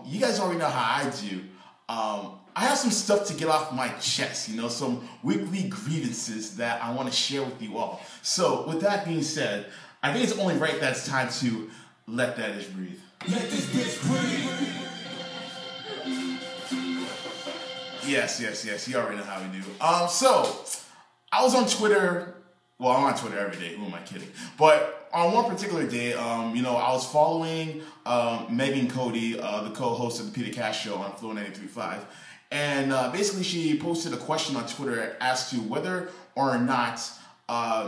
You guys already know how I do. I have some stuff to get off my chest, some weekly grievances that I want to share with you all. So, with that being said, I think it's only right that it's time to let that bitch breathe. Let this bitch breathe. Yes. You already know how we do. So, I was on Twitter. Well, I'm on Twitter every day. Who am I kidding? But on one particular day, I was following Megan Cody, the co-host of the Peter Cash Show on Flow 93.5. And basically, she posted a question on Twitter as to whether or not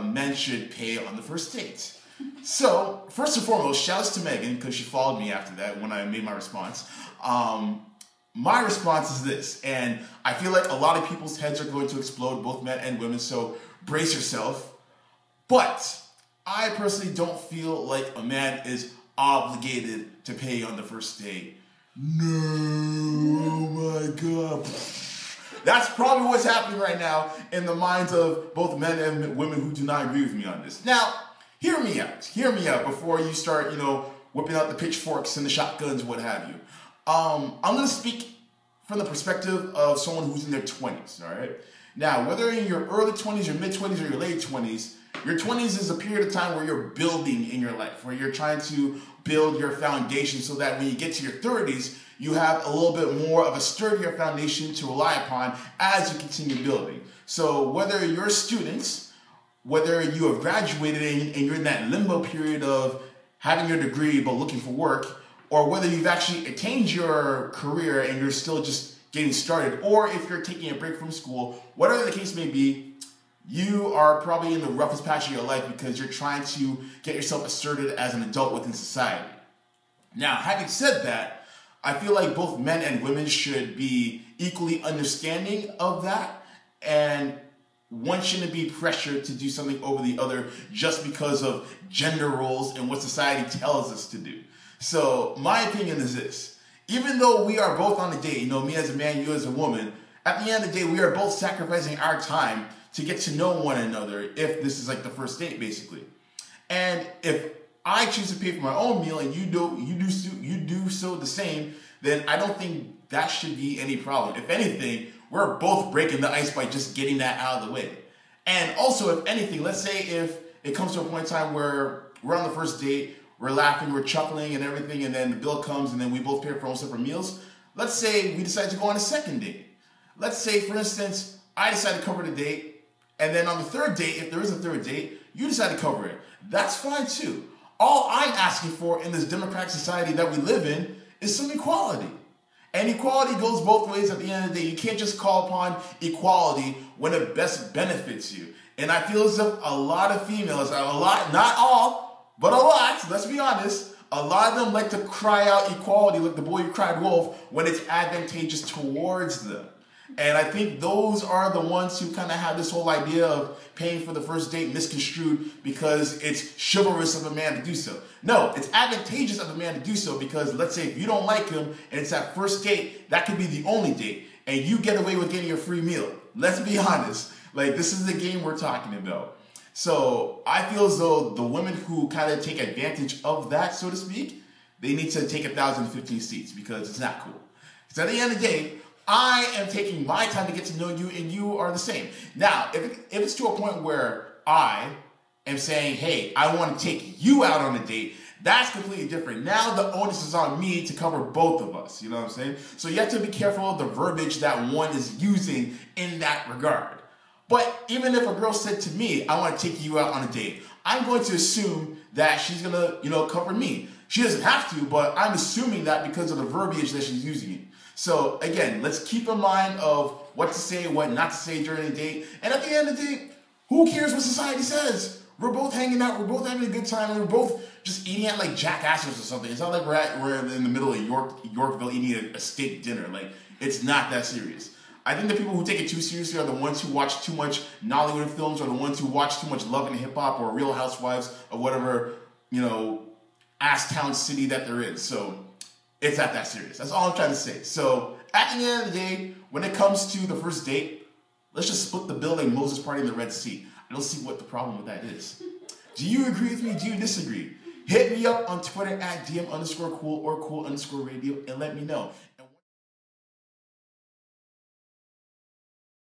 men should pay on the first date. So, first and foremost, shouts to Megan, because she followed me after that when I made my response. My response is this, and I feel like a lot of people's heads are going to explode, both men and women, so brace yourself. But I personally don't feel like a man is obligated to pay on the first date. No, oh my God. That's probably what's happening right now in the minds of both men and women who do not agree with me on this. Now, hear me out. Hear me out before you start, whipping out the pitchforks and the shotguns, what have you. I'm going to speak from the perspective of someone who's in their 20s, all right? Now, whether in your early 20s, your mid-20s, or your late 20s, your 20s is a period of time where you're building in your life, where you're trying to build your foundation so that when you get to your 30s, you have a little bit more of a sturdier foundation to rely upon as you continue building. So whether you're students, whether you have graduated and you're in that limbo period of having your degree but looking for work, or whether you've actually attained your career and you're still just getting started, or if you're taking a break from school, whatever the case may be, you are probably in the roughest patch of your life because you're trying to get yourself asserted as an adult within society. Now, having said that, I feel like both men and women should be equally understanding of that, and one shouldn't be pressured to do something over the other just because of gender roles and what society tells us to do. So, my opinion is this. Even though we are both on a date, me as a man, you as a woman, at the end of the day, we are both sacrificing our time to get to know one another if this is like the first date, basically. And if I choose to pay for my own meal and you do so the same, then I don't think that should be any problem. If anything, we're both breaking the ice by just getting that out of the way. And also, if anything, let's say if it comes to a point in time where we're on the first date, we're laughing, we're chuckling and everything, and then the bill comes and then we both pay for our own separate meals. Let's say we decide to go on a second date. Let's say, for instance, I decide to cover the date, and then on the third date, if there is a third date, you decide to cover it. That's fine too. All I'm asking for in this democratic society that we live in is some equality. And equality goes both ways at the end of the day. You can't just call upon equality when it best benefits you. And I feel as if a lot of females, not all, but a lot, let's be honest, a lot of them like to cry out equality like the boy who cried wolf when it's advantageous towards them. And I think those are the ones who kind of have this whole idea of paying for the first date misconstrued because it's chivalrous of a man to do so. No, it's advantageous of a man to do so because let's say if you don't like him and it's that first date, that could be the only date, and you get away with getting a free meal. Let's be honest. Like, this is the game we're talking about. So I feel as though the women who kind of take advantage of that, so to speak, they need to take 1,015 seats because it's not cool. So at the end of the day, I am taking my time to get to know you, and you are the same. Now, if it's to a point where I am saying, hey, I want to take you out on a date, that's completely different. Now the onus is on me to cover both of us. You know what I'm saying? So you have to be careful of the verbiage that one is using in that regard. But even if a girl said to me, I want to take you out on a date, I'm going to assume that she's going to, cover me. She doesn't have to, but I'm assuming that because of the verbiage that she's using it. So again, let's keep in mind of what to say, what not to say during the date. And at the end of the day, who cares what society says? We're both hanging out, we're both having a good time, and we're both just eating at like Jack Astor's or something. It's not like we're in the middle of Yorkville eating a steak dinner. Like, it's not that serious. I think the people who take it too seriously are the ones who watch too much Nollywood films, or the ones who watch too much Love and Hip Hop or Real Housewives or whatever, ass town city that they're in. So it's not that serious. That's all I'm trying to say. So at the end of the day, when it comes to the first date, let's just split the bill like Moses parting the Red Sea. I don't see what the problem with that is. Do you agree with me? Do you disagree? Hit me up on Twitter at DM_cool or cool_radio and let me know.